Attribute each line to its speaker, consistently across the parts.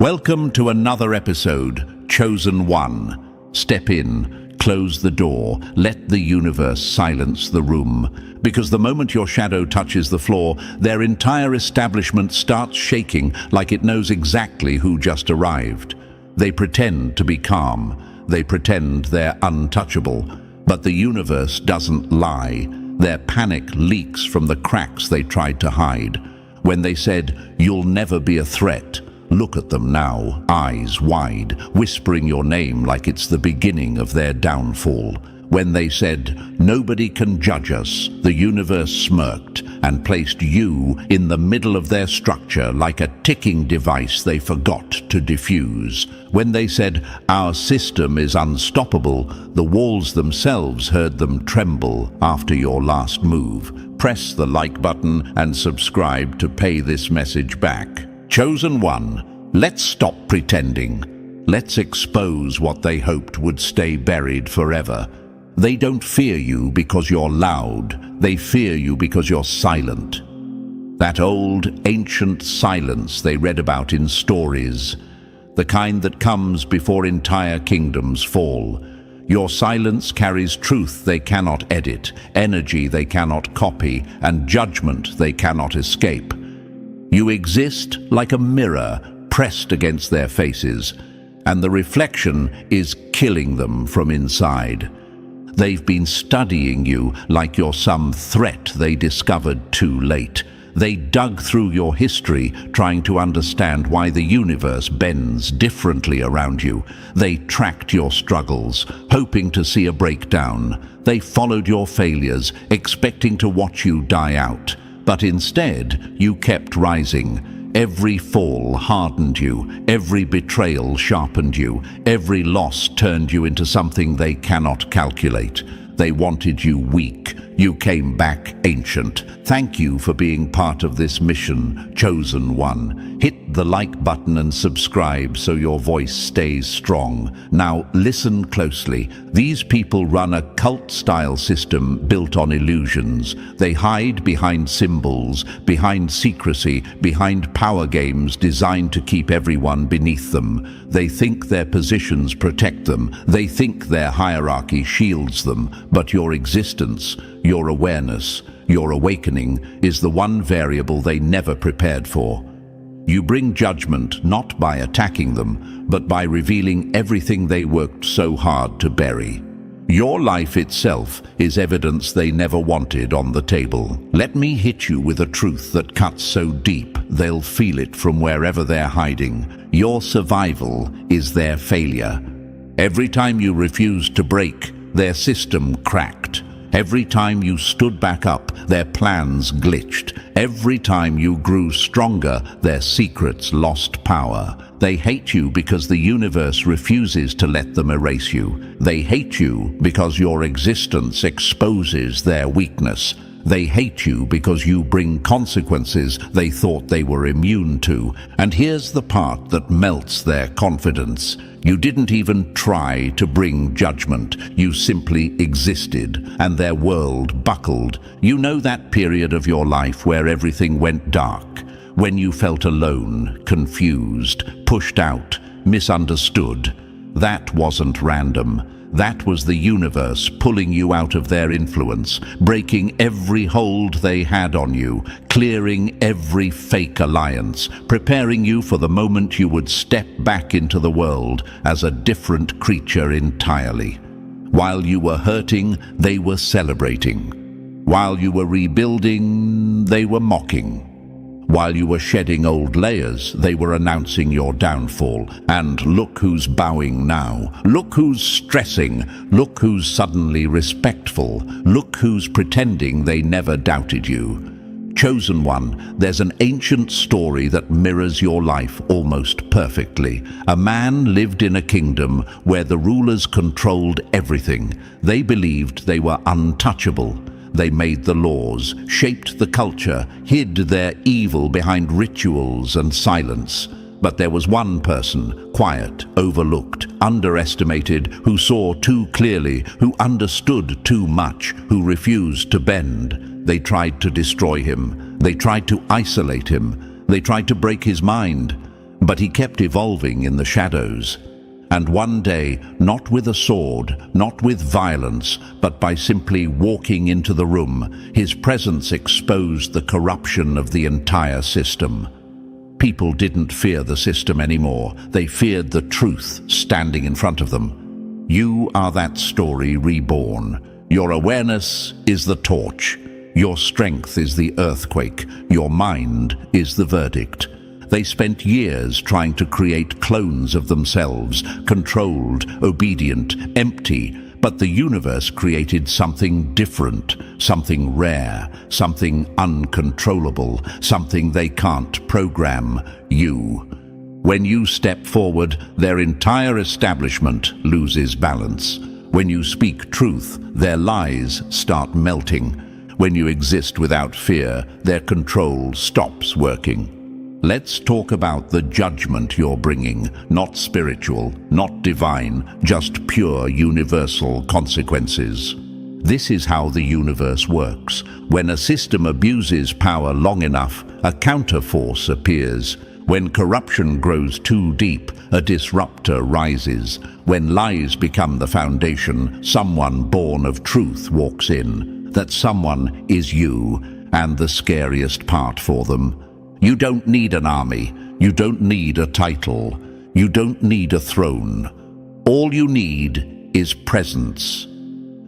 Speaker 1: Welcome to another episode, Chosen One. Step in, close the door, let the universe silence the room. Because the moment your shadow touches the floor, their entire establishment starts shaking like it knows exactly who just arrived. They pretend to be calm. They pretend they're untouchable. But the universe doesn't lie. Their panic leaks from the cracks they tried to hide. When they said, "You'll never be a threat," look at them now, eyes wide, whispering your name like it's the beginning of their downfall. When they said, "Nobody can judge us," the universe smirked and placed you in the middle of their structure like a ticking device they forgot to defuse. When they said, "Our system is unstoppable," the walls themselves heard them tremble after your last move. Press the like button and subscribe to pay this message back. Chosen One, let's stop pretending. Let's expose what they hoped would stay buried forever. They don't fear you because you're loud. They fear you because you're silent. That old, ancient silence they read about in stories, the kind that comes before entire kingdoms fall. Your silence carries truth they cannot edit, energy they cannot copy, and judgment they cannot escape. You exist like a mirror pressed against their faces, and the reflection is killing them from inside. They've been studying you like you're some threat they discovered too late. They dug through your history, trying to understand why the universe bends differently around you. They tracked your struggles, hoping to see a breakdown. They followed your failures, expecting to watch you die out. But instead, you kept rising. Every fall hardened you, every betrayal sharpened you, every loss turned you into something they cannot calculate. They wanted you weak. You came back ancient. Thank you for being part of this mission, Chosen One. Hit the like button and subscribe so your voice stays strong. Now listen closely. These people run a cult-style system built on illusions. They hide behind symbols, behind secrecy, behind power games designed to keep everyone beneath them. They think their positions protect them. They think their hierarchy shields them. But your existence, your awareness, your awakening is the one variable they never prepared for. You bring judgment not by attacking them, but by revealing everything they worked so hard to bury. Your life itself is evidence they never wanted on the table. Let me hit you with a truth that cuts so deep they'll feel it from wherever they're hiding. Your survival is their failure. Every time you refused to break, their system cracked. Every time you stood back up, their plans glitched. Every time you grew stronger, their secrets lost power. They hate you because the universe refuses to let them erase you. They hate you because your existence exposes their weakness. They hate you because you bring consequences they thought they were immune to. And here's the part that melts their confidence. You didn't even try to bring judgment. You simply existed, and their world buckled. You know that period of your life where everything went dark, when you felt alone, confused, pushed out, misunderstood. That wasn't random. That was the universe pulling you out of their influence, breaking every hold they had on you, clearing every fake alliance, preparing you for the moment you would step back into the world as a different creature entirely. While you were hurting, they were celebrating. While you were rebuilding, they were mocking. While you were shedding old layers, they were announcing your downfall. And look who's bowing now. Look who's stressing. Look who's suddenly respectful. Look who's pretending they never doubted you. Chosen One, there's an ancient story that mirrors your life almost perfectly. A man lived in a kingdom where the rulers controlled everything. They believed they were untouchable. They made the laws, shaped the culture, hid their evil behind rituals and silence. But there was one person, quiet, overlooked, underestimated, who saw too clearly, who understood too much, who refused to bend. They tried to destroy him. They tried to isolate him. They tried to break his mind. But he kept evolving in the shadows. And one day, not with a sword, not with violence, but by simply walking into the room, his presence exposed the corruption of the entire system. People didn't fear the system anymore. They feared the truth standing in front of them. You are that story reborn. Your awareness is the torch. Your strength is the earthquake. Your mind is the verdict. They spent years trying to create clones of themselves, controlled, obedient, empty, but the universe created something different, something rare, something uncontrollable, something they can't program: you. When you step forward, their entire establishment loses balance. When you speak truth, their lies start melting. When you exist without fear, their control stops working. Let's talk about the judgment you're bringing, not spiritual, not divine, just pure universal consequences. This is how the universe works. When a system abuses power long enough, a counterforce appears. When corruption grows too deep, a disruptor rises. When lies become the foundation, someone born of truth walks in. That someone is you, and the scariest part for them. You don't need an army. You don't need a title. You don't need a throne. All you need is presence.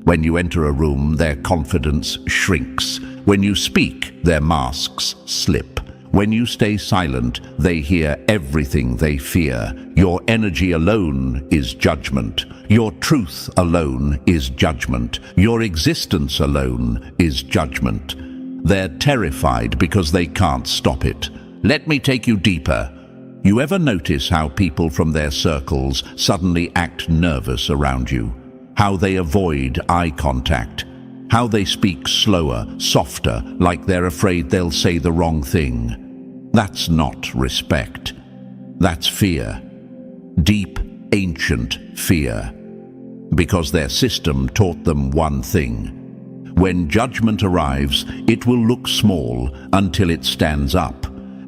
Speaker 1: When you enter a room, their confidence shrinks. When you speak, their masks slip. When you stay silent, they hear everything they fear. Your energy alone is judgment. Your truth alone is judgment. Your existence alone is judgment. They're terrified because they can't stop it. Let me take you deeper. You ever notice how people from their circles suddenly act nervous around you? How they avoid eye contact? How they speak slower, softer, like they're afraid they'll say the wrong thing? That's not respect. That's fear. Deep, ancient fear. Because their system taught them one thing. When judgment arrives, it will look small until it stands up.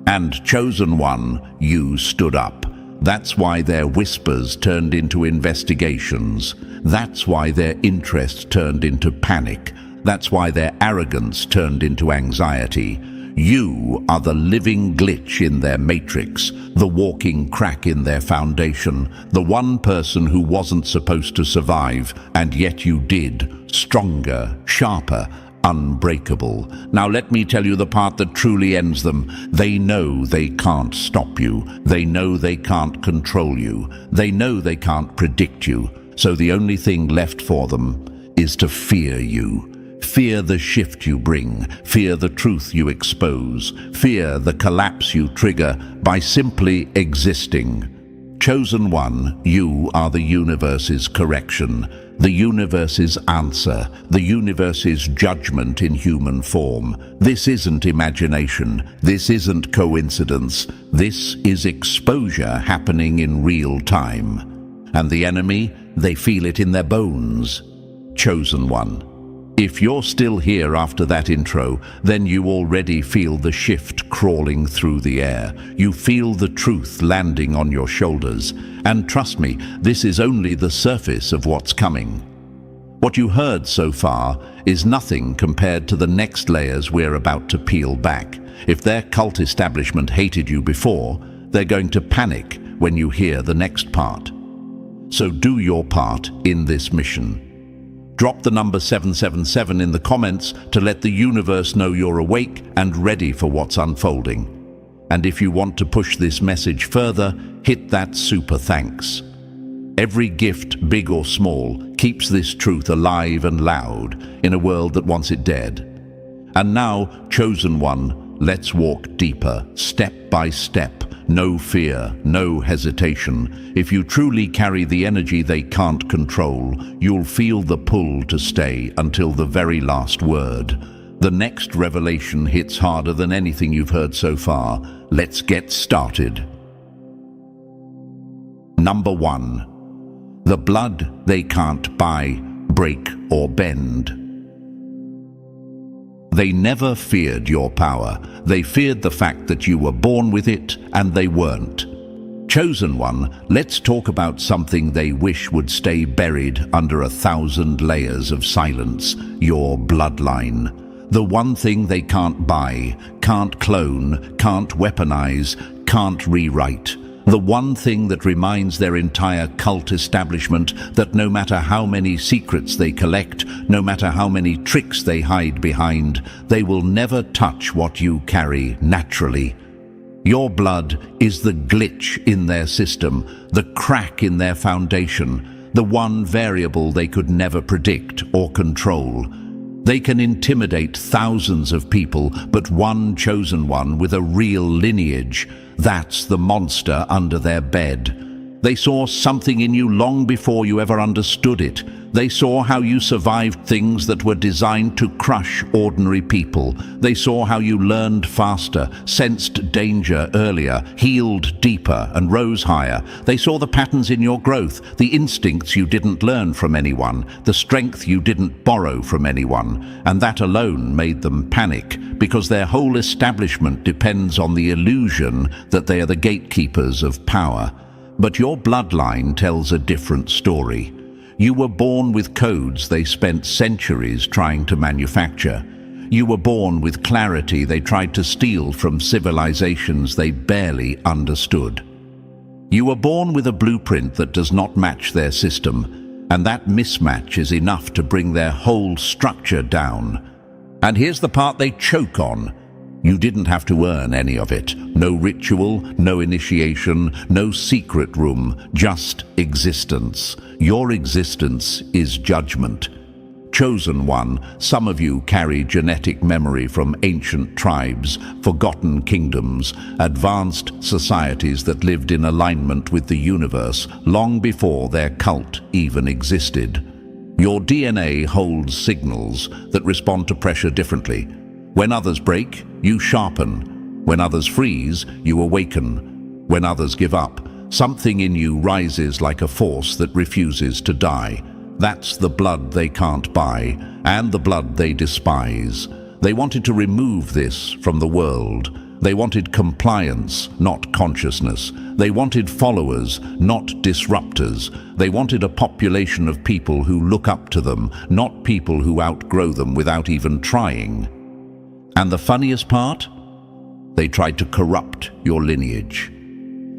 Speaker 1: And chosen one, you stood up. That's why their whispers turned into investigations. That's why their interest turned into panic. That's why their arrogance turned into anxiety. You are the living glitch in their matrix, the walking crack in their foundation, the one person who wasn't supposed to survive, and yet you did, stronger, sharper, unbreakable. Now let me tell you the part that truly ends them. They know they can't stop you. They know they can't control you. They know they can't predict you. So the only thing left for them is to fear you. Fear the shift you bring, fear the truth you expose, fear the collapse you trigger by simply existing. Chosen one, you are the universe's correction, the universe's answer, the universe's judgment in human form. This isn't imagination, this isn't coincidence, this is exposure happening in real time. And the enemy, they feel it in their bones. Chosen one. If you're still here after that intro, then you already feel the shift crawling through the air. You feel the truth landing on your shoulders. And trust me, this is only the surface of what's coming. What you heard so far is nothing compared to the next layers we're about to peel back. If their cult establishment hated you before, they're going to panic when you hear the next part. So do your part in this mission. Drop the number 777 in the comments to let the universe know you're awake and ready for what's unfolding. And if you want to push this message further, hit that super thanks. Every gift, big or small, keeps this truth alive and loud in a world that wants it dead. And now, chosen one, let's walk deeper, step by step. No fear, no hesitation. If you truly carry the energy they can't control, you'll feel the pull to stay until the very last word. The next revelation hits harder than anything you've heard so far. Let's get started. Number 1. The blood they can't buy, break, or bend. They never feared your power. They feared the fact that you were born with it and they weren't. Chosen one, let's talk about something they wish would stay buried under 1,000 layers of silence: your bloodline. The one thing they can't buy, can't clone, can't weaponize, can't rewrite. The one thing that reminds their entire cult establishment that no matter how many secrets they collect, no matter how many tricks they hide behind, they will never touch what you carry naturally. Your blood is the glitch in their system, the crack in their foundation, the one variable they could never predict or control. They can intimidate thousands of people, but one chosen one with a real lineage, that's the monster under their bed. They saw something in you long before you ever understood it. They saw how you survived things that were designed to crush ordinary people. They saw how you learned faster, sensed danger earlier, healed deeper, and rose higher. They saw the patterns in your growth, the instincts you didn't learn from anyone, the strength you didn't borrow from anyone. And that alone made them panic, because their whole establishment depends on the illusion that they are the gatekeepers of power. But your bloodline tells a different story. You were born with codes they spent centuries trying to manufacture. You were born with clarity they tried to steal from civilizations they barely understood. You were born with a blueprint that does not match their system, and that mismatch is enough to bring their whole structure down. And here's the part they choke on. You didn't have to earn any of it. No ritual, no initiation, no secret room, just existence. Your existence is judgment. Chosen one, some of you carry genetic memory from ancient tribes, forgotten kingdoms, advanced societies that lived in alignment with the universe long before their cult even existed. Your DNA holds signals that respond to pressure differently. When others break, you sharpen. When others freeze, you awaken. When others give up, something in you rises like a force that refuses to die. That's the blood they can't buy, and the blood they despise. They wanted to remove this from the world. They wanted compliance, not consciousness. They wanted followers, not disruptors. They wanted a population of people who look up to them, not people who outgrow them without even trying. And the funniest part? They tried to corrupt your lineage.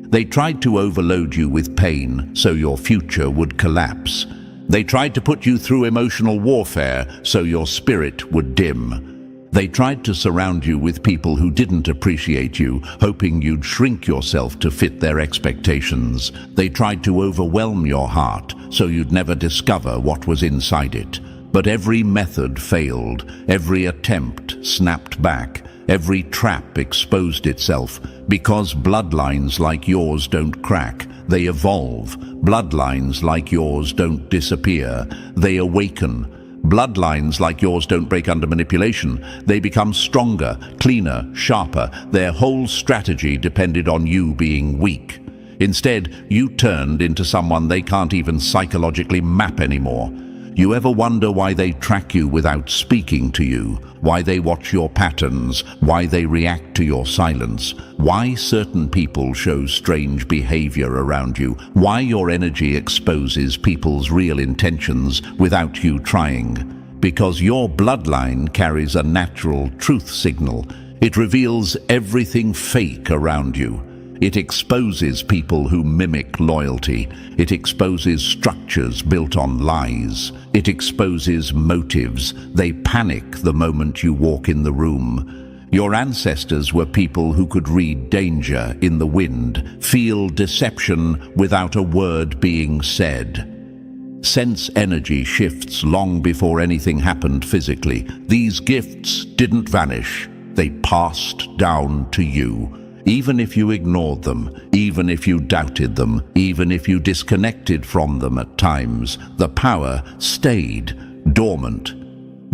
Speaker 1: They tried to overload you with pain so your future would collapse. They tried to put you through emotional warfare so your spirit would dim. They tried to surround you with people who didn't appreciate you, hoping you'd shrink yourself to fit their expectations. They tried to overwhelm your heart so you'd never discover what was inside it. But every method failed, every attempt snapped back, every trap exposed itself, because bloodlines like yours don't crack, they evolve. Bloodlines like yours don't disappear, they awaken. Bloodlines like yours don't break under manipulation, they become stronger, cleaner, sharper. Their whole strategy depended on you being weak. Instead, you turned into someone they can't even psychologically map anymore. You ever wonder why they track you without speaking to you? Why they watch your patterns? Why they react to your silence? Why certain people show strange behavior around you? Why your energy exposes people's real intentions without you trying? Because your bloodline carries a natural truth signal. It reveals everything fake around you. It exposes people who mimic loyalty. It exposes structures built on lies. It exposes motives. They panic the moment you walk in the room. Your ancestors were people who could read danger in the wind, feel deception without a word being said. Sense energy shifts long before anything happened physically. These gifts didn't vanish. They passed down to you. Even if you ignored them, even if you doubted them, even if you disconnected from them at times, the power stayed dormant,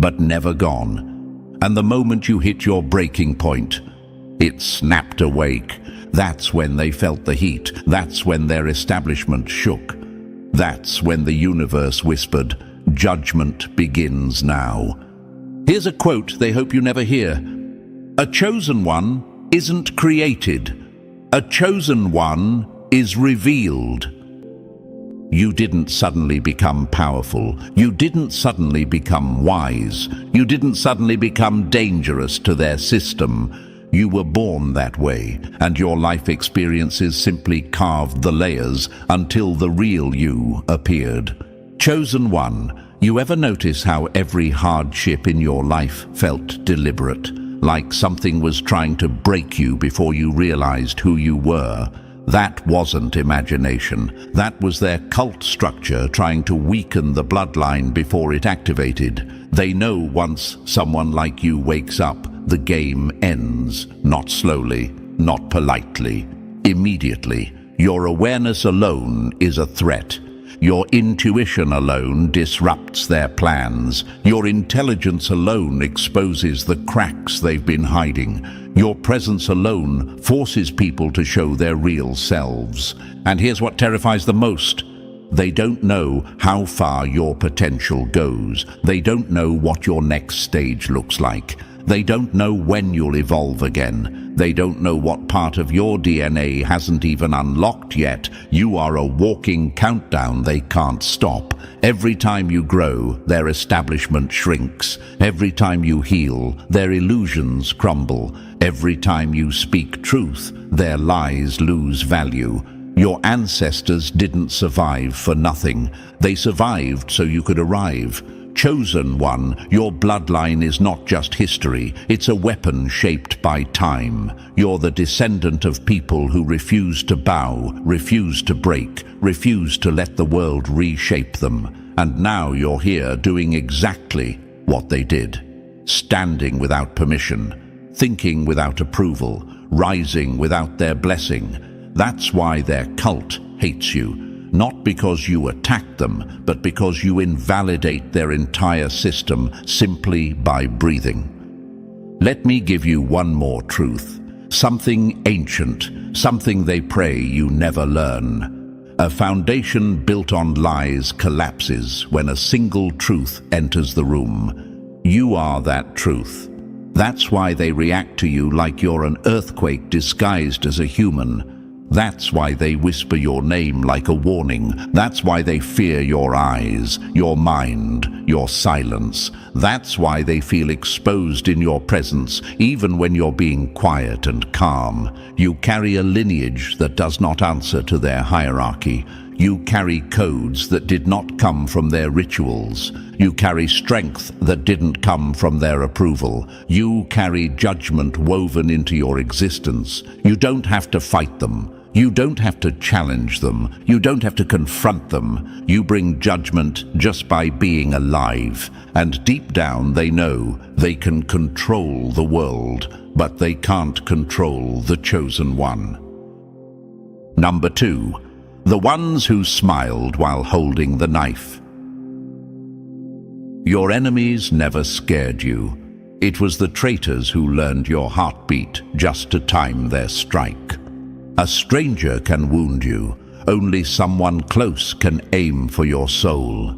Speaker 1: but never gone. And the moment you hit your breaking point, it snapped awake. That's when they felt the heat. That's when their establishment shook. That's when the universe whispered, "Judgment begins now." Here's a quote they hope you never hear. "A chosen one isn't created. A chosen one is revealed. You didn't suddenly become powerful. You didn't suddenly become wise. You didn't suddenly become dangerous to their system. You were born that way, and your life experiences simply carved the layers until the real you appeared. Chosen one, you ever notice how every hardship in your life felt deliberate, like something was trying to break you before you realized who you were? That wasn't imagination. That was their cult structure trying to weaken the bloodline before it activated. They know once someone like you wakes up, the game ends. Not slowly, not politely, immediately. Your awareness alone is a threat. Your intuition alone disrupts their plans. Your intelligence alone exposes the cracks they've been hiding. Your presence alone forces people to show their real selves. And here's what terrifies the most. They don't know how far your potential goes. They don't know what your next stage looks like. They don't know when you'll evolve again. They don't know what part of your DNA hasn't even unlocked yet. You are a walking countdown they can't stop. Every time you grow, their establishment shrinks. Every time you heal, their illusions crumble. Every time you speak truth, their lies lose value. Your ancestors didn't survive for nothing. They survived so you could arrive. Chosen one, your bloodline is not just history, it's a weapon shaped by time. You're the descendant of people who refuse to bow, refuse to break, refuse to let the world reshape them. And now you're here doing exactly what they did. Standing without permission, thinking without approval, rising without their blessing. That's why their cult hates you. Not because you attack them, but because you invalidate their entire system simply by breathing. Let me give you one more truth. Something ancient, something they pray you never learn. A foundation built on lies collapses when a single truth enters the room. You are that truth. That's why they react to you like you're an earthquake disguised as a human. That's why they whisper your name like a warning. That's why they fear your eyes, your mind, your silence. That's why they feel exposed in your presence, even when you're being quiet and calm. You carry a lineage that does not answer to their hierarchy. You carry codes that did not come from their rituals. You carry strength that didn't come from their approval. You carry judgment woven into your existence. You don't have to fight them. You don't have to challenge them. You don't have to confront them. You bring judgment just by being alive. And deep down they know they can control the world, but they can't control the chosen one. Number 2. The ones who smiled while holding the knife. Your enemies never scared you. It was the traitors who learned your heartbeat just to time their strike. A stranger can wound you. Only someone close can aim for your soul.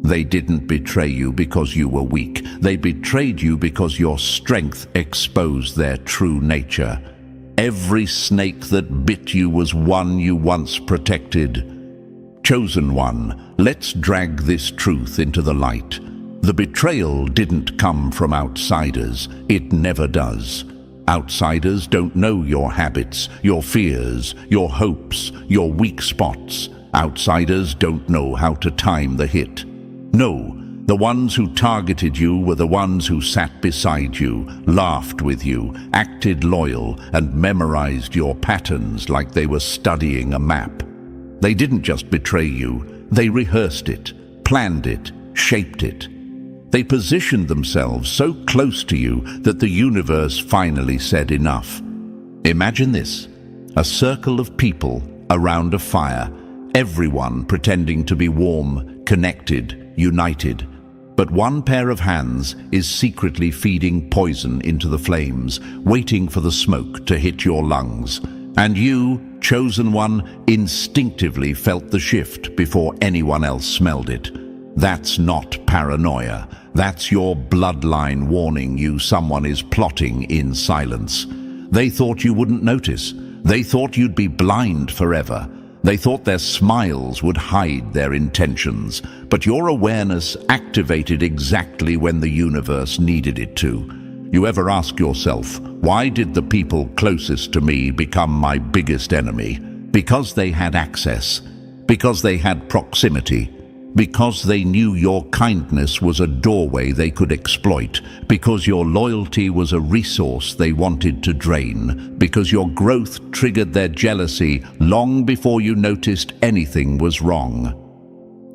Speaker 1: They didn't betray you because you were weak. They betrayed you because your strength exposed their true nature. Every snake that bit you was one you once protected. Chosen one, let's drag this truth into the light. The betrayal didn't come from outsiders. It never does. Outsiders don't know your habits, your fears, your hopes, your weak spots. Outsiders don't know how to time the hit. No, the ones who targeted you were the ones who sat beside you, laughed with you, acted loyal, and memorized your patterns like they were studying a map. They didn't just betray you, they rehearsed it, planned it, shaped it. They positioned themselves so close to you that the universe finally said enough. Imagine this, a circle of people around a fire, everyone pretending to be warm, connected, united. But one pair of hands is secretly feeding poison into the flames, waiting for the smoke to hit your lungs. And you, chosen one, instinctively felt the shift before anyone else smelled it. That's not paranoia. That's your bloodline warning you someone is plotting in silence. They thought you wouldn't notice. They thought you'd be blind forever. They thought their smiles would hide their intentions, but your awareness activated exactly when the universe needed it to. You ever ask yourself, why did the people closest to me become my biggest enemy? Because they had access, because they had proximity, because they knew your kindness was a doorway they could exploit, because your loyalty was a resource they wanted to drain, because your growth triggered their jealousy long before you noticed anything was wrong.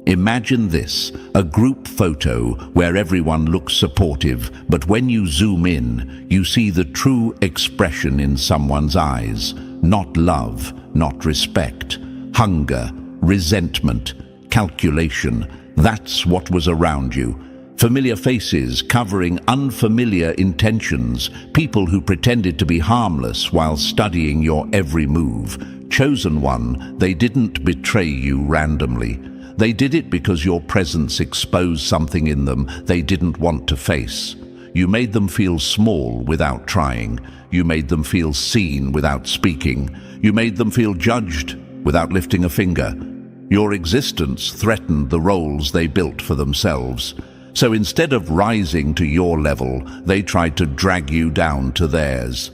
Speaker 1: Imagine this, a group photo where everyone looks supportive, but when you zoom in, you see the true expression in someone's eyes. Not love, not respect, hunger, resentment, calculation. That's what was around you. Familiar faces covering unfamiliar intentions, people who pretended to be harmless while studying your every move. Chosen one, they didn't betray you randomly. They did it because your presence exposed something in them they didn't want to face. You made them feel small without trying. You made them feel seen without speaking. You made them feel judged without lifting a finger. Your existence threatened the roles they built for themselves. So instead of rising to your level, they tried to drag you down to theirs.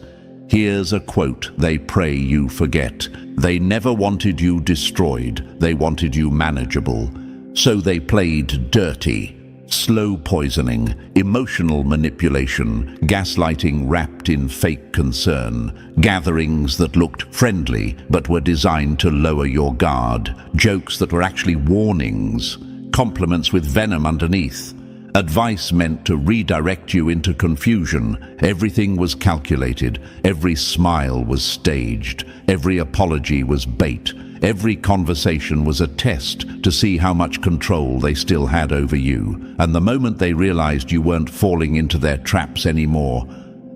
Speaker 1: Here's a quote they pray you forget. They never wanted you destroyed. They wanted you manageable. So they played dirty. Slow poisoning, emotional manipulation, gaslighting wrapped in fake concern, gatherings that looked friendly but were designed to lower your guard, jokes that were actually warnings, compliments with venom underneath, advice meant to redirect you into confusion. Everything was calculated, every smile was staged, every apology was bait. Every conversation was a test to see how much control they still had over you. And the moment they realized you weren't falling into their traps anymore,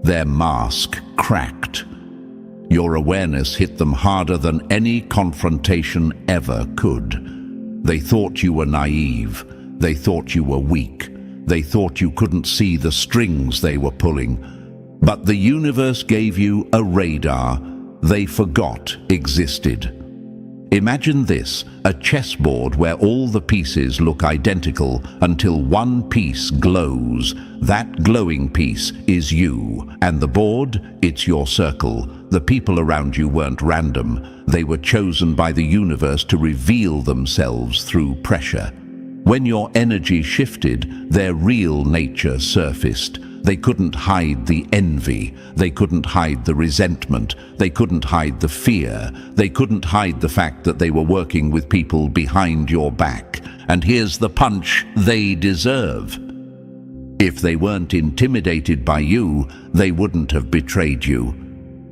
Speaker 1: their mask cracked. Your awareness hit them harder than any confrontation ever could. They thought you were naive. They thought you were weak. They thought you couldn't see the strings they were pulling. But the universe gave you a radar they forgot existed. Imagine this, a chessboard where all the pieces look identical until one piece glows. That glowing piece is you, and the board, it's your circle. The people around you weren't random. They were chosen by the universe to reveal themselves through pressure. When your energy shifted, their real nature surfaced. They couldn't hide the envy. They couldn't hide the resentment. They couldn't hide the fear. They couldn't hide the fact that they were working with people behind your back. And here's the punch they deserve. If they weren't intimidated by you, they wouldn't have betrayed you.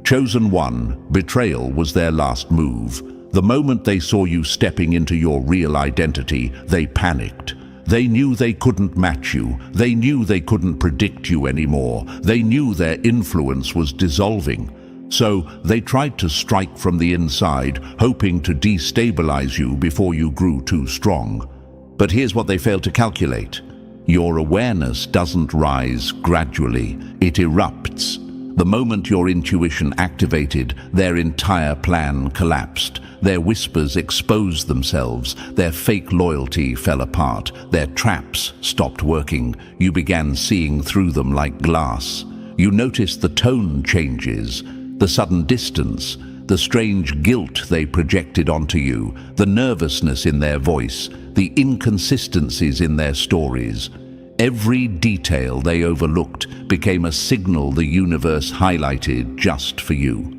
Speaker 1: Chosen one, betrayal was their last move. The moment they saw you stepping into your real identity, they panicked. They knew they couldn't match you. They knew they couldn't predict you anymore. They knew their influence was dissolving. So they tried to strike from the inside, hoping to destabilize you before you grew too strong. But here's what they failed to calculate. Your awareness doesn't rise gradually. It erupts. The moment your intuition activated, their entire plan collapsed. Their whispers exposed themselves. Their fake loyalty fell apart. Their traps stopped working. You began seeing through them like glass. You noticed the tone changes, the sudden distance, the strange guilt they projected onto you, the nervousness in their voice, the inconsistencies in their stories. Every detail they overlooked became a signal the universe highlighted just for you.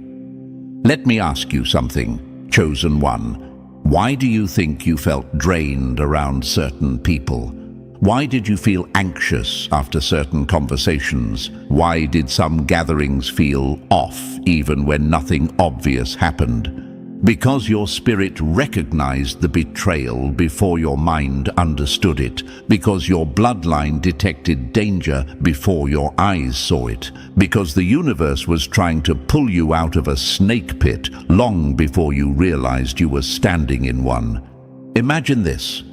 Speaker 1: Let me ask you something. Chosen one, why do you think you felt drained around certain people? Why did you feel anxious after certain conversations? Why did some gatherings feel off even when nothing obvious happened? Because your spirit recognized the betrayal before your mind understood it. Because your bloodline detected danger before your eyes saw it. Because the universe was trying to pull you out of a snake pit long before you realized you were standing in one. Imagine this.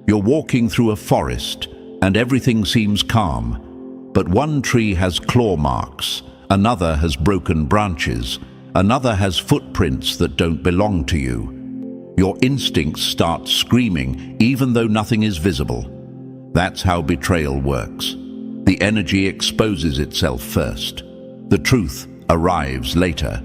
Speaker 1: You're walking through a forest and everything seems calm. But one tree has claw marks, another has broken branches, Another has footprints that don't belong to you. Your instincts start screaming even though nothing is visible. That's how betrayal works. The energy exposes itself first. The truth arrives later.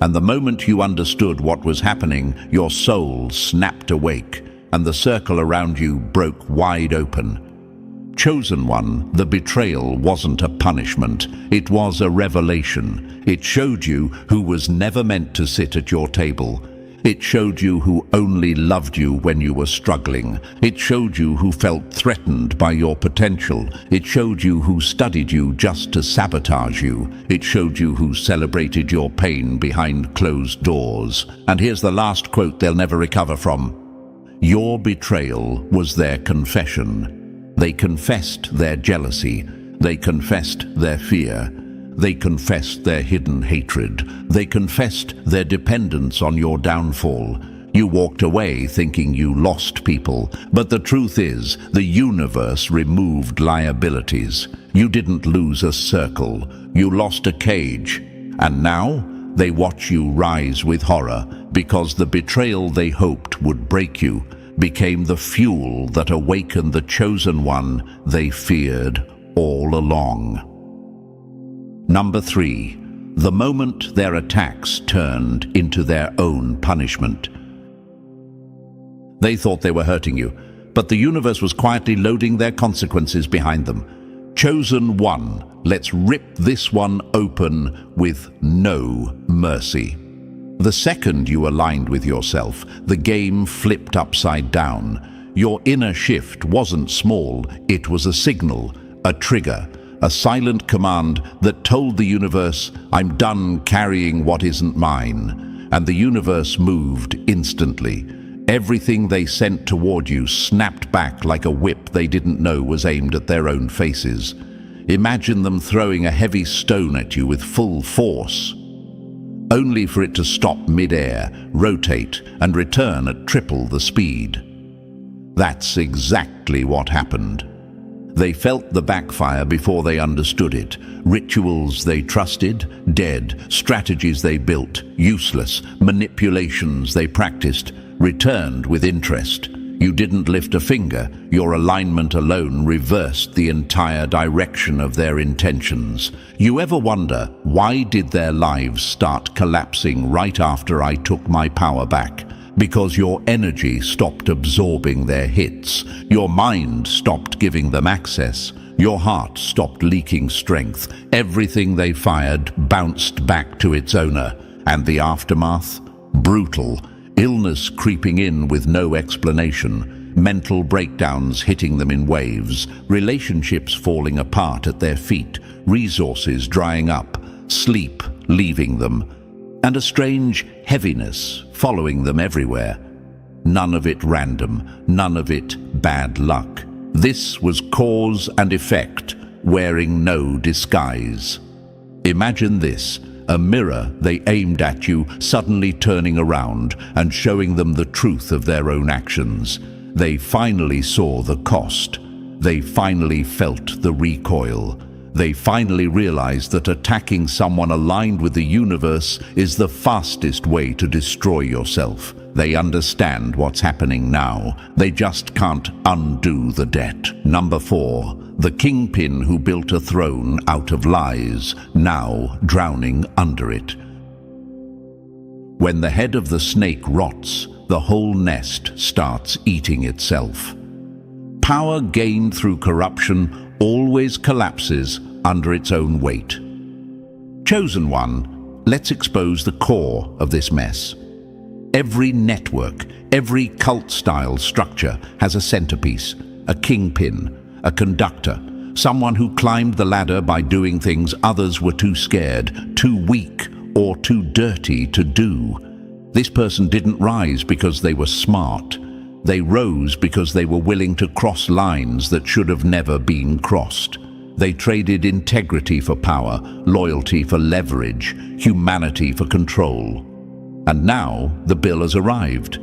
Speaker 1: And the moment you understood what was happening, your soul snapped awake, and the circle around you broke wide open. Chosen One, the betrayal wasn't a punishment. It was a revelation. It showed you who was never meant to sit at your table. It showed you who only loved you when you were struggling. It showed you who felt threatened by your potential. It showed you who studied you just to sabotage you. It showed you who celebrated your pain behind closed doors. And here's the last quote they'll never recover from. Your betrayal was their confession. They confessed their jealousy. They confessed their fear. They confessed their hidden hatred. They confessed their dependence on your downfall. You walked away thinking you lost people, but the truth is, the universe removed liabilities. You didn't lose a circle. You lost a cage. And now, they watch you rise with horror, because the betrayal they hoped would break you became the fuel that awakened the chosen one they feared all along. Number 3, the moment their attacks turned into their own punishment. They thought they were hurting you, but the universe was quietly loading their consequences behind them. Chosen One, let's rip this one open with no mercy. The second you aligned with yourself, the game flipped upside down. Your inner shift wasn't small, it was a signal, a trigger, a silent command that told the universe, I'm done carrying what isn't mine. And the universe moved instantly. Everything they sent toward you snapped back like a whip they didn't know was aimed at their own faces. Imagine them throwing a heavy stone at you with full force, only for it to stop mid-air, rotate, and return at triple the speed. That's exactly what happened. They felt the backfire before they understood it. Rituals they trusted, dead. Strategies they built, useless. Manipulations they practiced, returned with interest. You didn't lift a finger. Your alignment alone reversed the entire direction of their intentions. You ever wonder, why did their lives start collapsing right after I took my power back? Because your energy stopped absorbing their hits. Your mind stopped giving them access. Your heart stopped leaking strength. Everything they fired bounced back to its owner. And the aftermath? Brutal. Illness creeping in with no explanation. Mental breakdowns hitting them in waves. Relationships falling apart at their feet. Resources drying up. Sleep leaving them. And a strange heaviness following them everywhere. None of it random, none of it bad luck. This was cause and effect, wearing no disguise. Imagine this, a mirror they aimed at you suddenly turning around and showing them the truth of their own actions. They finally saw the cost. They finally felt the recoil. They finally realized that attacking someone aligned with the universe is the fastest way to destroy yourself. They understand what's happening now. They just can't undo the debt. Number 4, the kingpin who built a throne out of lies, now drowning under it. When the head of the snake rots, the whole nest starts eating itself. Power gained through corruption always collapses under its own weight. Chosen One, let's expose the core of this mess. Every network, every cult-style structure has a centerpiece, a kingpin, a conductor, someone who climbed the ladder by doing things others were too scared, too weak, or too dirty to do. This person didn't rise because they were smart. They rose because they were willing to cross lines that should have never been crossed. They traded integrity for power, loyalty for leverage, humanity for control. And now the bill has arrived.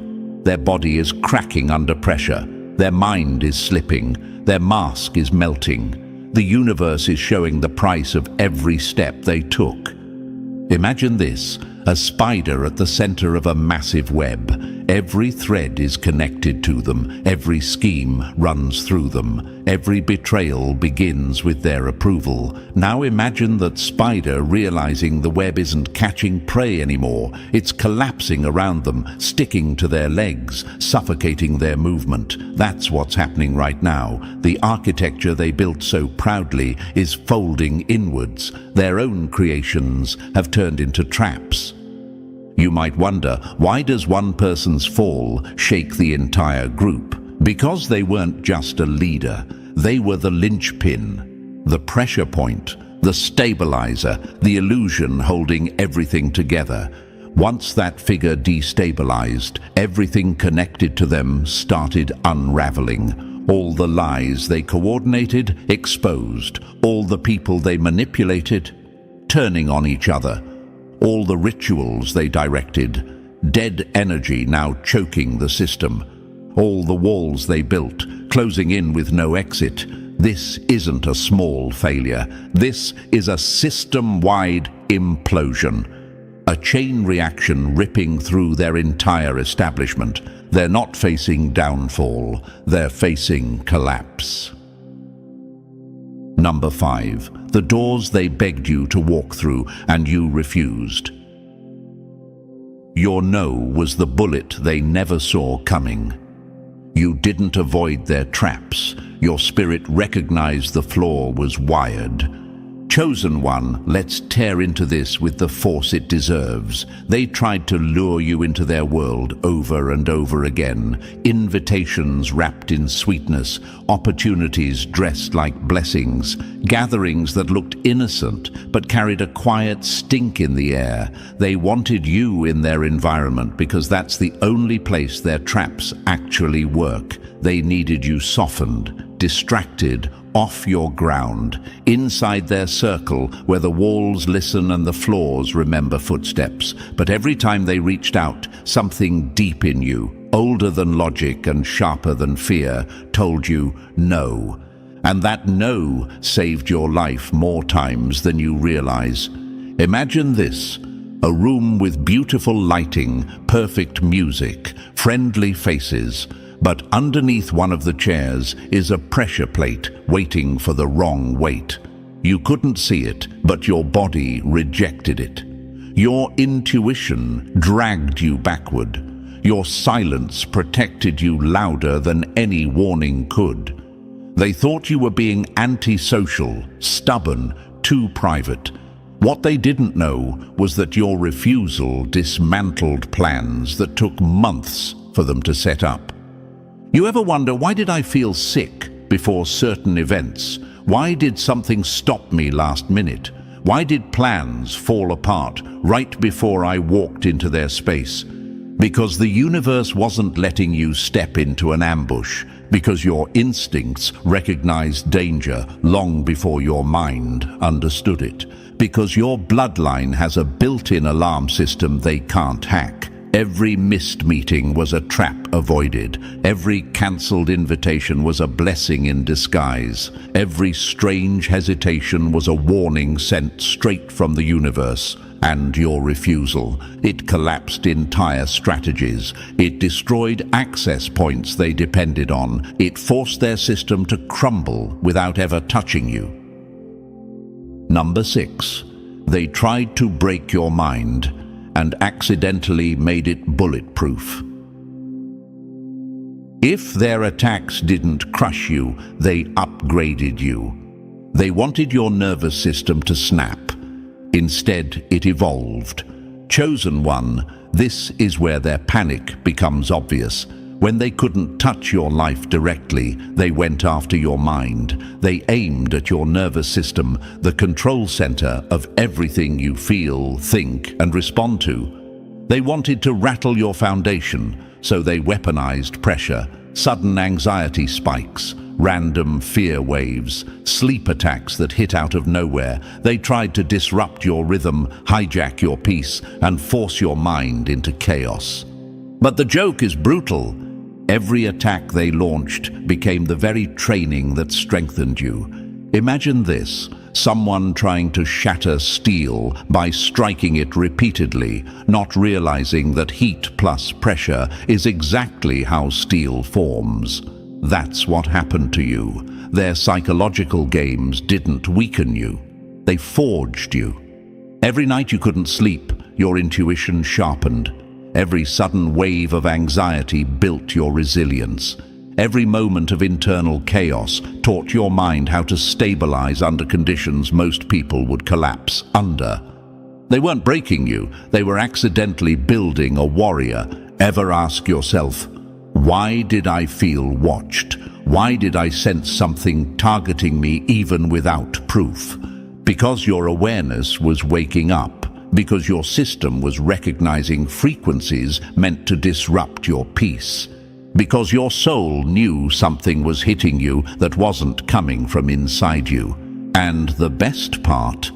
Speaker 1: Their body is cracking under pressure. Their mind is slipping. Their mask is melting. The universe is showing the price of every step they took. Imagine this, a spider at the center of a massive web. Every thread is connected to them, every scheme runs through them, every betrayal begins with their approval. Now imagine that spider realizing the web isn't catching prey anymore. It's collapsing around them, sticking to their legs, suffocating their movement. That's what's happening right now. The architecture they built so proudly is folding inwards. Their own creations have turned into traps. You might wonder, why does one person's fall shake the entire group? Because they weren't just a leader. They were the linchpin, the pressure point, the stabilizer, the illusion holding everything together. Once that figure destabilized, everything connected to them started unraveling. All the lies they coordinated, exposed. All the people they manipulated, turning on each other. All the rituals they directed, dead energy now choking the system. All the walls they built, closing in with no exit. This isn't a small failure. This is a system-wide implosion. A chain reaction ripping through their entire establishment. They're not facing downfall, they're facing collapse. Number 5. The doors they begged you to walk through and you refused. Your no was the bullet they never saw coming. You didn't avoid their traps. Your spirit recognized the flaw was wired. Chosen one, let's tear into this with the force it deserves. They tried to lure you into their world over and over again. Invitations wrapped in sweetness, opportunities dressed like blessings, gatherings that looked innocent but carried a quiet stink in the air. They wanted you in their environment because that's the only place their traps actually work. They needed you softened, distracted, off your ground, inside their circle where the walls listen and the floors remember footsteps. But every time they reached out, something deep in you, older than logic and sharper than fear, told you no. And that no saved your life more times than you realize. Imagine this: a room with beautiful lighting, perfect music, friendly faces. But underneath one of the chairs is a pressure plate waiting for the wrong weight. You couldn't see it, but your body rejected it. Your intuition dragged you backward. Your silence protected you louder than any warning could. They thought you were being antisocial, stubborn, too private. What they didn't know was that your refusal dismantled plans that took months for them to set up. You ever wonder, why did I feel sick before certain events? Why did something stop me last minute? Why did plans fall apart right before I walked into their space? Because the universe wasn't letting you step into an ambush. Because your instincts recognized danger long before your mind understood it. Because your bloodline has a built-in alarm system they can't hack. Every missed meeting was a trap avoided. Every cancelled invitation was a blessing in disguise. Every strange hesitation was a warning sent straight from the universe. And your refusal, it collapsed entire strategies. It destroyed access points they depended on. It forced their system to crumble without ever touching you. Number 6. They tried to break your mind and accidentally made it bulletproof. If their attacks didn't crush you, they upgraded you. They wanted your nervous system to snap. Instead, it evolved. Chosen one, this is where their panic becomes obvious. When they couldn't touch your life directly, they went after your mind. They aimed at your nervous system, the control center of everything you feel, think, and respond to. They wanted to rattle your foundation, so they weaponized pressure, sudden anxiety spikes, random fear waves, sleep attacks that hit out of nowhere. They tried to disrupt your rhythm, hijack your peace, and force your mind into chaos. But the joke is brutal. Every attack they launched became the very training that strengthened you. Imagine this: someone trying to shatter steel by striking it repeatedly, not realizing that heat plus pressure is exactly how steel forms. That's what happened to you. Their psychological games didn't weaken you. They forged you. Every night you couldn't sleep, your intuition sharpened. Every sudden wave of anxiety built your resilience. Every moment of internal chaos taught your mind how to stabilize under conditions most people would collapse under. They weren't breaking you, they were accidentally building a warrior. Ever ask yourself, why did I feel watched? Why did I sense something targeting me even without proof? Because your awareness was waking up. Because your system was recognizing frequencies meant to disrupt your peace. Because your soul knew something was hitting you that wasn't coming from inside you. And the best part,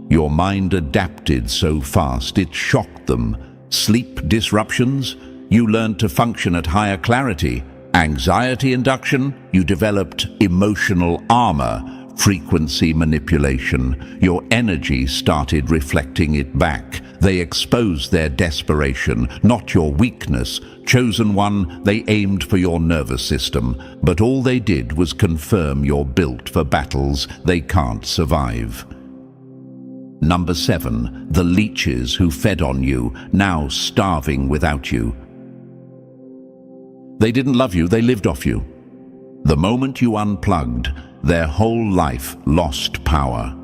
Speaker 1: your mind adapted so fast it shocked them. Sleep disruptions, you learned to function at higher clarity. Anxiety induction, you developed emotional armor. Frequency manipulation, your energy started reflecting it back. They exposed their desperation, not your weakness. Chosen one, they aimed for your nervous system, but all they did was confirm you're built for battles they can't survive. Number 7, the leeches who fed on you, now starving without you. They didn't love you, they lived off you. The moment you unplugged, their whole life lost power.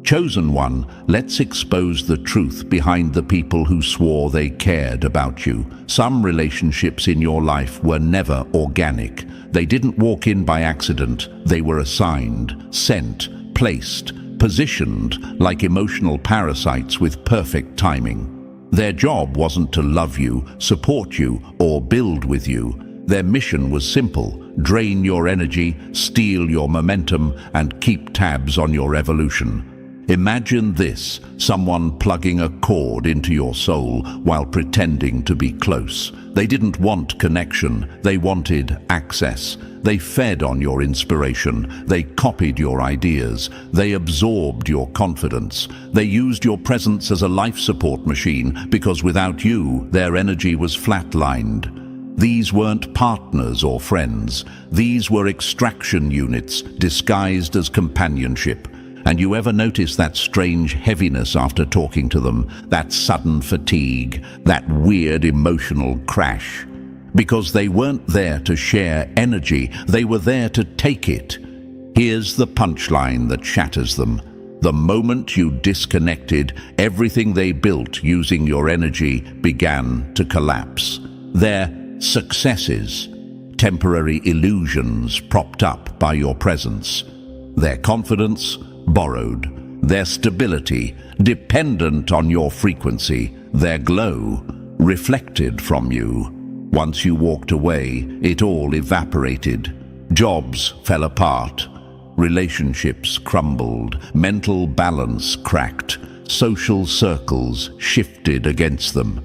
Speaker 1: Chosen one, let's expose the truth behind the people who swore they cared about you. Some relationships in your life were never organic. They didn't walk in by accident. They were assigned, sent, placed, positioned like emotional parasites with perfect timing. Their job wasn't to love you, support you, or build with you. Their mission was simple: drain your energy, steal your momentum, and keep tabs on your evolution. Imagine this: someone plugging a cord into your soul while pretending to be close. They didn't want connection, they wanted access. They fed on your inspiration, they copied your ideas, they absorbed your confidence. They used your presence as a life support machine because without you, their energy was flatlined. These weren't partners or friends. These were extraction units disguised as companionship. And you ever notice that strange heaviness after talking to them, that sudden fatigue, that weird emotional crash? Because they weren't there to share energy, they were there to take it. Here's the punchline that shatters them. The moment you disconnected, everything they built using your energy began to collapse. Their successes, temporary illusions propped up by your presence. Their confidence, borrowed. Their stability, dependent on your frequency. Their glow, reflected from you. Once you walked away, it all evaporated. Jobs fell apart. Relationships crumbled. Mental balance cracked. Social circles shifted against them.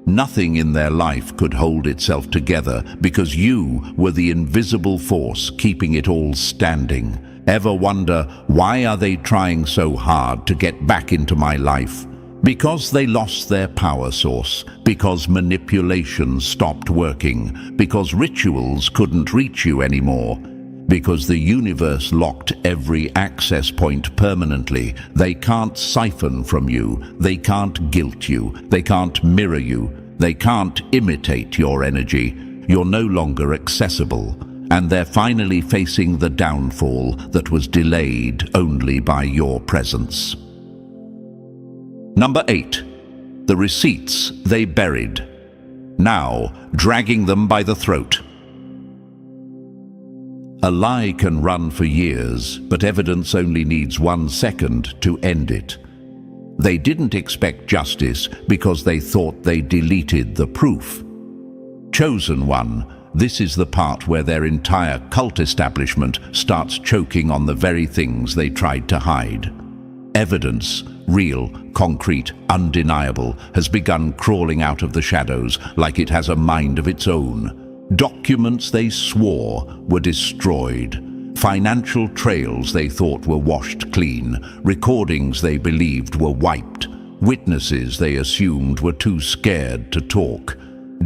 Speaker 1: Nothing in their life could hold itself together because you were the invisible force keeping it all standing. Ever wonder, why are they trying so hard to get back into my life? Because they lost their power source, because manipulation stopped working, because rituals couldn't reach you anymore, because the universe locked every access point permanently. They can't siphon from you, they can't guilt you, they can't mirror you, they can't imitate your energy. You're no longer accessible, and they're finally facing the downfall that was delayed only by your presence. Number 8. The receipts they buried, now dragging them by the throat. A lie can run for years, but evidence only needs 1 second to end it. They didn't expect justice because they thought they deleted the proof. Chosen one, this is the part where their entire cult establishment starts choking on the very things they tried to hide. Evidence, real, concrete, undeniable, has begun crawling out of the shadows like it has a mind of its own. Documents they swore were destroyed. Financial trails they thought were washed clean, recordings they believed were wiped, witnesses they assumed were too scared to talk,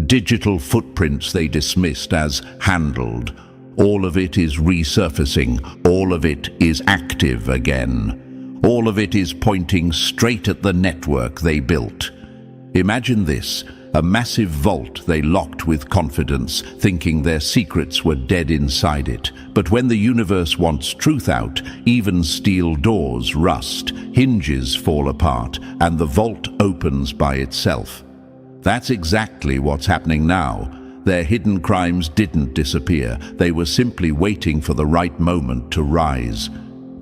Speaker 1: digital footprints they dismissed as handled. All of it is resurfacing, all of it is active again. All of it is pointing straight at the network they built. Imagine this, a massive vault they locked with confidence, thinking their secrets were dead inside it. But when the universe wants truth out, even steel doors rust, hinges fall apart, and the vault opens by itself. That's exactly what's happening now. Their hidden crimes didn't disappear. They were simply waiting for the right moment to rise.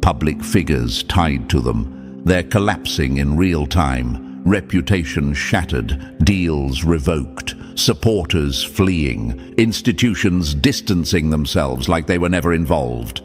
Speaker 1: Public figures tied to them. They're collapsing in real time. Reputation shattered, deals revoked, supporters fleeing, institutions distancing themselves like they were never involved.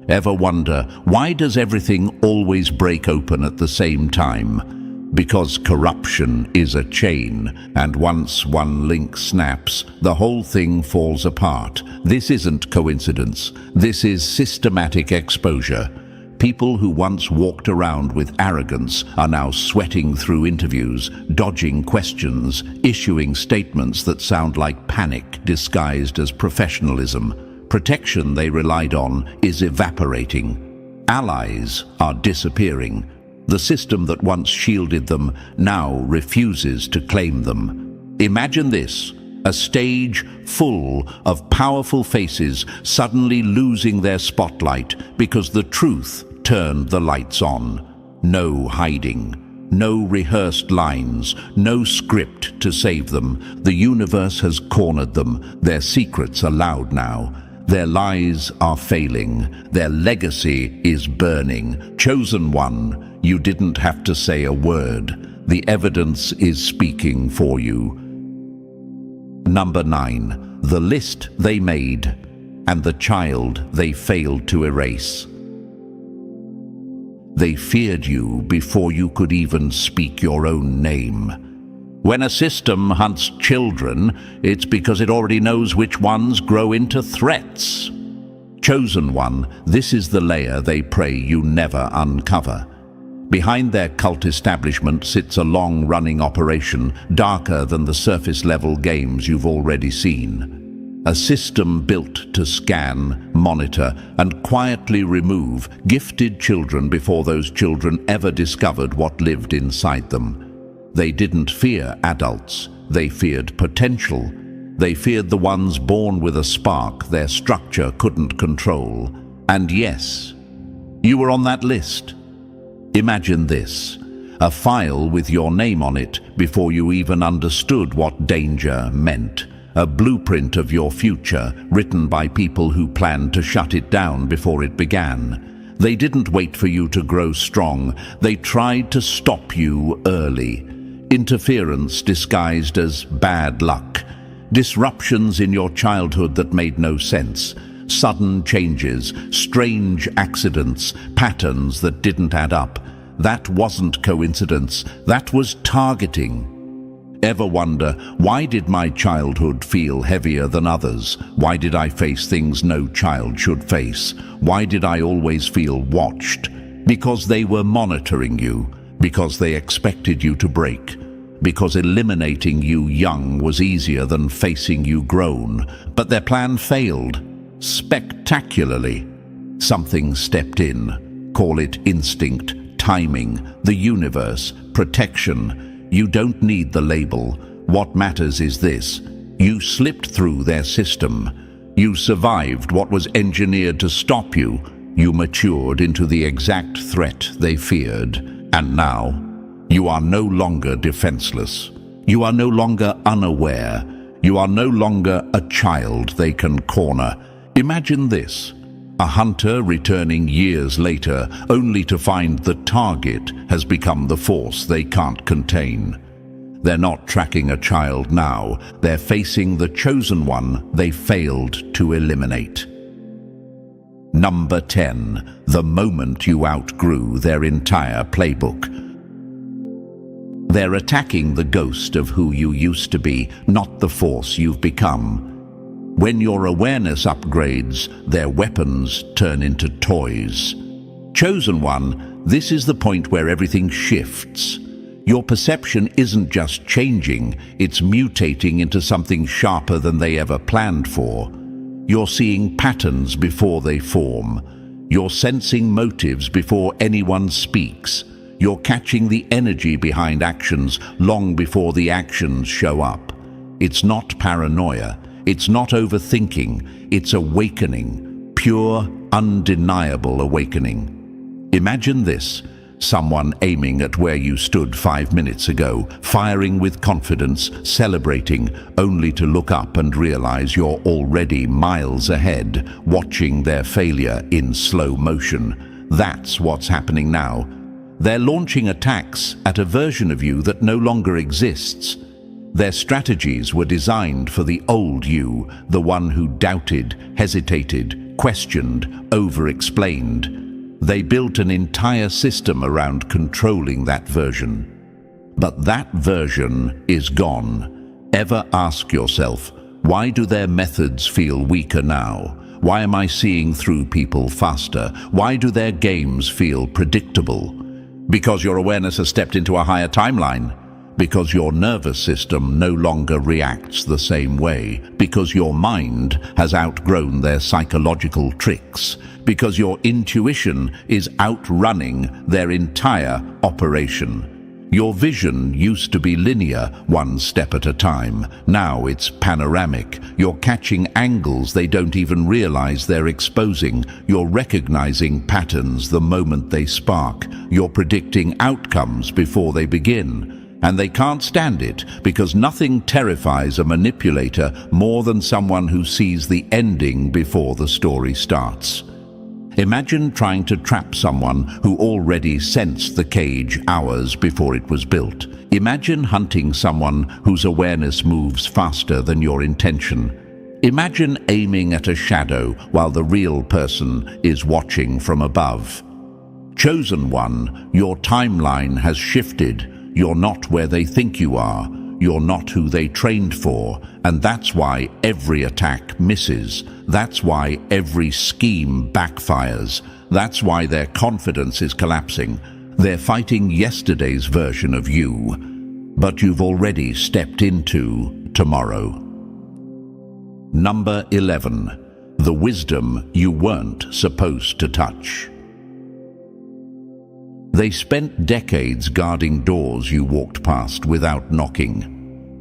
Speaker 1: Ever wonder, why does everything always break open at the same time? Because corruption is a chain, and once one link snaps, the whole thing falls apart. This isn't coincidence. This is systematic exposure. People who once walked around with arrogance are now sweating through interviews, dodging questions, issuing statements that sound like panic disguised as professionalism. Protection they relied on is evaporating. Allies are disappearing. The system that once shielded them now refuses to claim them. Imagine this. A stage full of powerful faces suddenly losing their spotlight because the truth turned the lights on. No hiding, no rehearsed lines, no script to save them. The universe has cornered them. Their secrets are loud now. Their lies are failing. Their legacy is burning. Chosen one, you didn't have to say a word. The evidence is speaking for you. Number 9, the list they made and the child they failed to erase. They feared you before you could even speak your own name. When a system hunts children, it's because it already knows which ones grow into threats. Chosen one, this is the layer they pray you never uncover. Behind their cult establishment sits a long-running operation, darker than the surface-level games you've already seen. A system built to scan, monitor, and quietly remove gifted children before those children ever discovered what lived inside them. They didn't fear adults. They feared potential. They feared the ones born with a spark their structure couldn't control. And yes, you were on that list. Imagine this, a file with your name on it before you even understood what danger meant. A blueprint of your future, written by people who planned to shut it down before it began. They didn't wait for you to grow strong. They tried to stop you early. Interference disguised as bad luck. Disruptions in your childhood that made no sense. Sudden changes, strange accidents, patterns that didn't add up. That wasn't coincidence, that was targeting. Ever wonder, why did my childhood feel heavier than others? Why did I face things no child should face? Why did I always feel watched? Because they were monitoring you, because they expected you to break, because eliminating you young was easier than facing you grown. But their plan failed. Spectacularly. Something stepped in. Call it instinct, timing, the universe, protection. You don't need the label. What matters is this. You slipped through their system. You survived what was engineered to stop you. You matured into the exact threat they feared. And now, you are no longer defenseless. You are no longer unaware. You are no longer a child they can corner. Imagine this, a hunter returning years later only to find the target has become the force they can't contain. They're not tracking a child now, they're facing the chosen one they failed to eliminate. Number 10, the moment you outgrew their entire playbook. They're attacking the ghost of who you used to be, not the force you've become. When your awareness upgrades, their weapons turn into toys. Chosen one, this is the point where everything shifts. Your perception isn't just changing, it's mutating into something sharper than they ever planned for. You're seeing patterns before they form. You're sensing motives before anyone speaks. You're catching the energy behind actions long before the actions show up. It's not paranoia. It's not overthinking. It's awakening. Pure, undeniable awakening. Imagine this. Someone aiming at where you stood 5 minutes ago, firing with confidence, celebrating, only to look up and realize you're already miles ahead, watching their failure in slow motion. That's what's happening now. They're launching attacks at a version of you that no longer exists. Their strategies were designed for the old you, the one who doubted, hesitated, questioned, over-explained. They built an entire system around controlling that version. But that version is gone. Ever ask yourself, why do their methods feel weaker now? Why am I seeing through people faster? Why do their games feel predictable? Because your awareness has stepped into a higher timeline. Because your nervous system no longer reacts the same way. Because your mind has outgrown their psychological tricks. Because your intuition is outrunning their entire operation. Your vision used to be linear, one step at a time. Now it's panoramic. You're catching angles they don't even realize they're exposing. You're recognizing patterns the moment they spark. You're predicting outcomes before they begin. And they can't stand it, because nothing terrifies a manipulator more than someone who sees the ending before the story starts. Imagine trying to trap someone who already sensed the cage hours before it was built. Imagine hunting someone whose awareness moves faster than your intention. Imagine aiming at a shadow while the real person is watching from above. Chosen one, your timeline has shifted. You're not where they think you are. You're not who they trained for. And that's why every attack misses. That's why every scheme backfires. That's why their confidence is collapsing. They're fighting yesterday's version of you. But you've already stepped into tomorrow. Number 11. The wisdom you weren't supposed to touch. They spent decades guarding doors you walked past without knocking.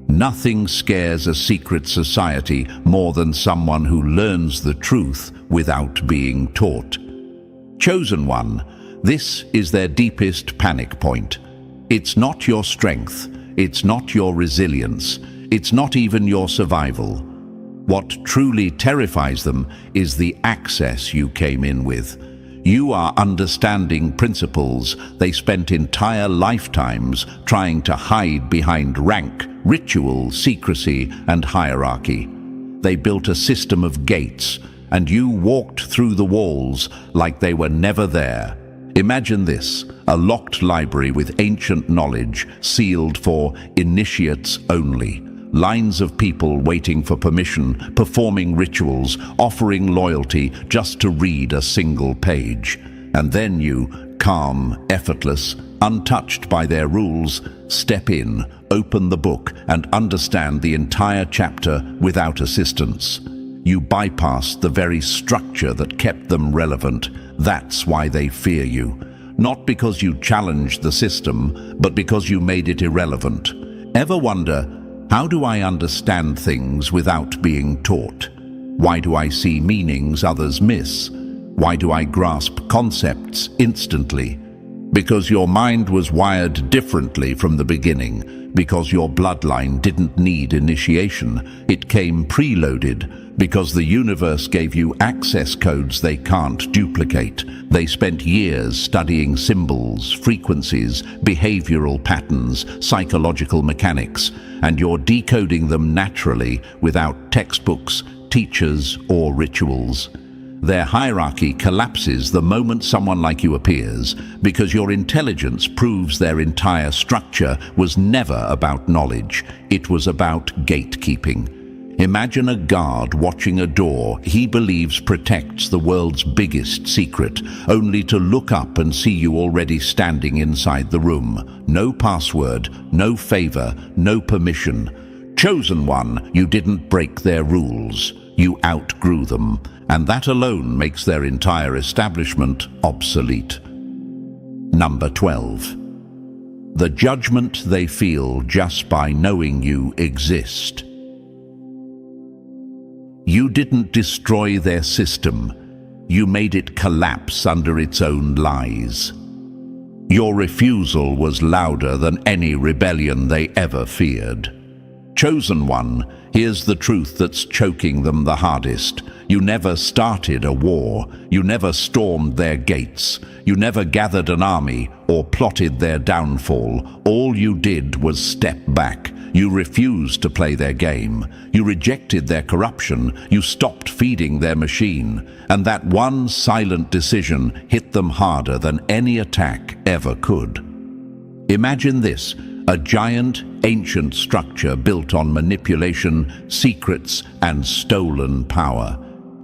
Speaker 1: Nothing scares a secret society more than someone who learns the truth without being taught. Chosen one, this is their deepest panic point. It's not your strength, it's not your resilience, it's not even your survival. What truly terrifies them is the access you came in with. You are understanding principles they spent entire lifetimes trying to hide behind rank, ritual, secrecy, and hierarchy. They built a system of gates, and you walked through the walls like they were never there. Imagine this, a locked library with ancient knowledge sealed for initiates only. Lines of people waiting for permission, performing rituals, offering loyalty just to read a single page. And then you, calm, effortless, untouched by their rules, step in, open the book, and understand the entire chapter without assistance. You bypassed the very structure that kept them relevant. That's why they fear you. Not because you challenged the system, but because you made it irrelevant. Ever wonder, how do I understand things without being taught? Why do I see meanings others miss? Why do I grasp concepts instantly? Because your mind was wired differently from the beginning. Because your bloodline didn't need initiation. It came preloaded. Because the universe gave you access codes they can't duplicate. They spent years studying symbols, frequencies, behavioral patterns, psychological mechanics, and you're decoding them naturally without textbooks, teachers, or rituals. Their hierarchy collapses the moment someone like you appears, because your intelligence proves their entire structure was never about knowledge. It was about gatekeeping. Imagine a guard watching a door he believes protects the world's biggest secret, only to look up and see you already standing inside the room. No password, no favor, no permission. Chosen one, you didn't break their rules. You outgrew them, and that alone makes their entire establishment obsolete. Number 12. The judgment they feel just by knowing you exist. You didn't destroy their system. You made it collapse under its own lies. Your refusal was louder than any rebellion they ever feared. Chosen one, here's the truth that's choking them the hardest. You never started a war. You never stormed their gates. You never gathered an army or plotted their downfall. All you did was step back. You refused to play their game. You rejected their corruption. You stopped feeding their machine. And that one silent decision hit them harder than any attack ever could. Imagine this, a giant, ancient structure built on manipulation, secrets, and stolen power.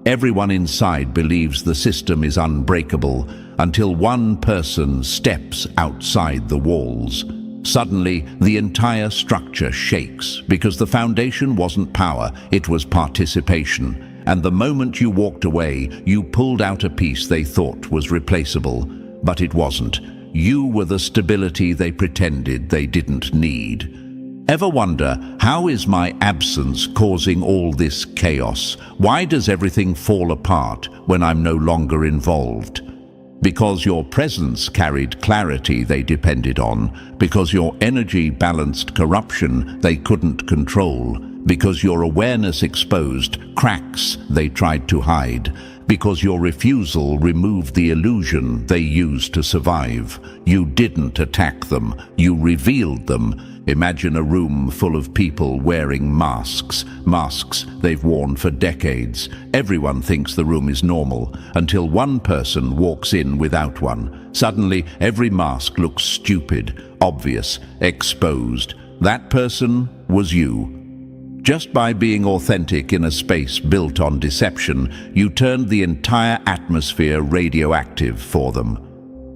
Speaker 1: Everyone inside believes the system is unbreakable until one person steps outside the walls. Suddenly, the entire structure shakes because the foundation wasn't power, it was participation. And the moment you walked away, you pulled out a piece they thought was replaceable, but it wasn't. You were the stability they pretended they didn't need. Ever wonder, how is my absence causing all this chaos? Why does everything fall apart when I'm no longer involved? Because your presence carried clarity they depended on, because your energy balanced corruption they couldn't control, because your awareness exposed cracks they tried to hide, because your refusal removed the illusion they used to survive. You didn't attack them, you revealed them. Imagine a room full of people wearing masks they've worn for decades. Everyone thinks the room is normal until one person walks in without one. Suddenly, every mask looks stupid, obvious, exposed. That person was you. Just by being authentic in a space built on deception, you turned the entire atmosphere radioactive for them.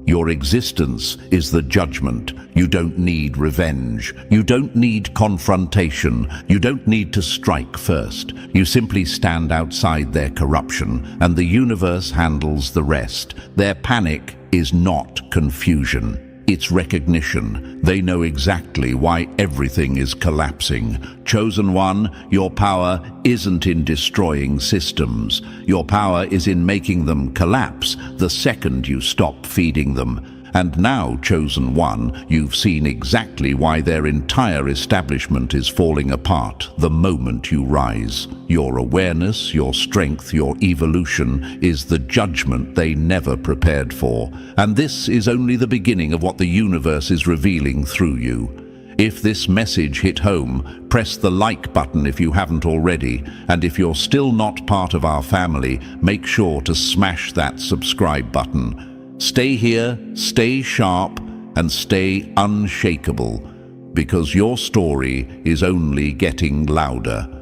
Speaker 1: Your existence is the judgment. You don't need revenge. You don't need confrontation. You don't need to strike first. You simply stand outside their corruption, and the universe handles the rest. Their panic is not confusion. It's recognition. They know exactly why everything is collapsing. Chosen one, your power isn't in destroying systems. Your power is in making them collapse the second you stop feeding them. And now, Chosen One, you've seen exactly why their entire establishment is falling apart the moment you rise. Your awareness, your strength, your evolution is the judgment they never prepared for. And this is only the beginning of what the universe is revealing through you. If this message hit home, press the like button if you haven't already. And if you're still not part of our family, make sure to smash that subscribe button. Stay here, stay sharp, and stay unshakable, because your story is only getting louder.